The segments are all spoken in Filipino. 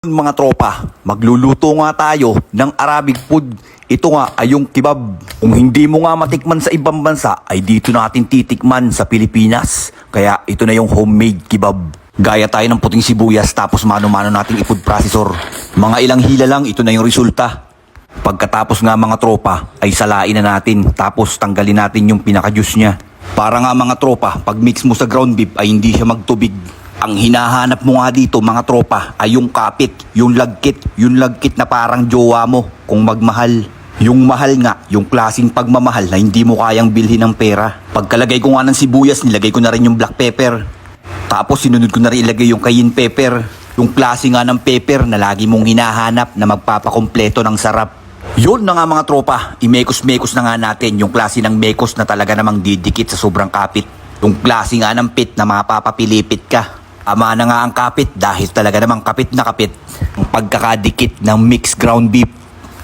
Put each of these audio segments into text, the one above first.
Mga tropa, magluluto nga tayo ng Arabic food. Ito nga ay yung kebab. Kung hindi mo nga matikman sa ibang bansa, ay dito natin titikman sa Pilipinas. Kaya ito na yung homemade kebab. Gaya tayo ng puting sibuyas tapos mano-mano nating i-food processor. Mga ilang hila lang, ito na yung resulta. Pagkatapos nga mga tropa, ay salain na natin. Tapos tanggalin natin yung pinaka-juice niya. Para nga mga tropa, pag mix mo sa ground beef ay hindi siya magtubig. Ang hinahanap mo nga dito mga tropa ay yung kapit, yung lagkit na parang jowa mo kung magmahal. Yung mahal nga, yung klaseng pagmamahal na hindi mo kayang bilhin ng pera. Pagkalagay ko nga ng sibuyas, nilagay ko na rin yung black pepper. Tapos sinunod ko na rin ilagay yung cayenne pepper. Yung klase nga ng pepper na lagi mong hinahanap na magpapakompleto ng sarap. Yun na nga mga tropa, imekos-mekos na nga natin yung klase ng mekos na talaga namang didikit sa sobrang kapit. Yung klase nga ng pit na mapapapilipit ka. Ama na nga ang kapit dahil talaga namang kapit na kapit ang pagkakadikit ng mixed ground beef.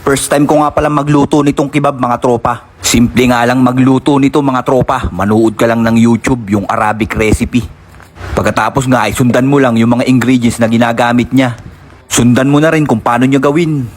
First time ko nga palang magluto nitong kebab mga tropa. Simple nga lang magluto nito mga tropa. Manood ka lang ng YouTube yung Arabic recipe. Pagkatapos nga ay sundan mo lang yung mga ingredients na ginagamit niya. Sundan mo na rin kung paano niya gawin.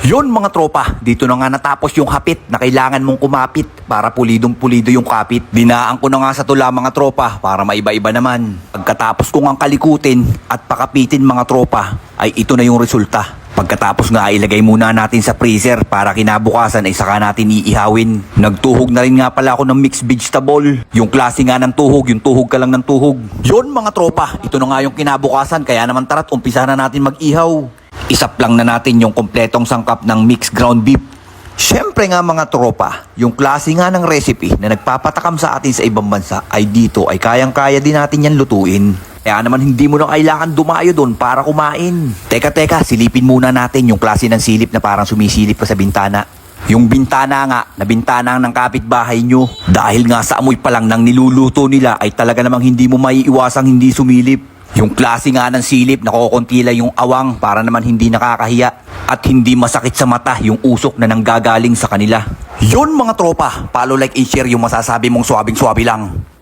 Yon mga tropa, dito na nga natapos yung hapit na kailangan mong kumapit para pulidong-pulido yung kapit. Dinaan ko na nga sa tula mga tropa para maiba-iba naman. Pagkatapos ko nga kalikutin at pakapitin mga tropa, ay ito na yung resulta. Pagkatapos nga ilagay muna natin sa freezer para kinabukasan ay saka natin iihawin. Nagtuhog na rin nga pala ako ng mixed vegetable. Yung klase nga ng tuhog, yung tuhog ka lang ng tuhog. Yon mga tropa, ito na nga yung kinabukasan kaya naman tara't umpisa na natin mag-ihaw. Isap lang na natin yung kompletong sangkap ng mixed ground beef. Siyempre nga mga tropa, yung klase nga ng recipe na nagpapatakam sa atin sa ibang bansa ay dito ay kayang-kaya din natin yan lutuin. Kaya naman hindi mo na kailangan dumayo doon para kumain. Teka, silipin muna natin yung klase ng silip na parang sumisilip pa sa bintana. Yung bintana nga, na bintana ng kapitbahay nyo. Dahil nga sa amoy pa lang ng niluluto nila ay talaga namang hindi mo maiiwasang hindi sumilip. Yung klase nga ng silip na kukuntila yung awang para naman hindi nakakahiya at hindi masakit sa mata yung usok na nanggagaling sa kanila. Yun mga tropa, follow, like, and share yung masasabi mong swabing-swabi lang.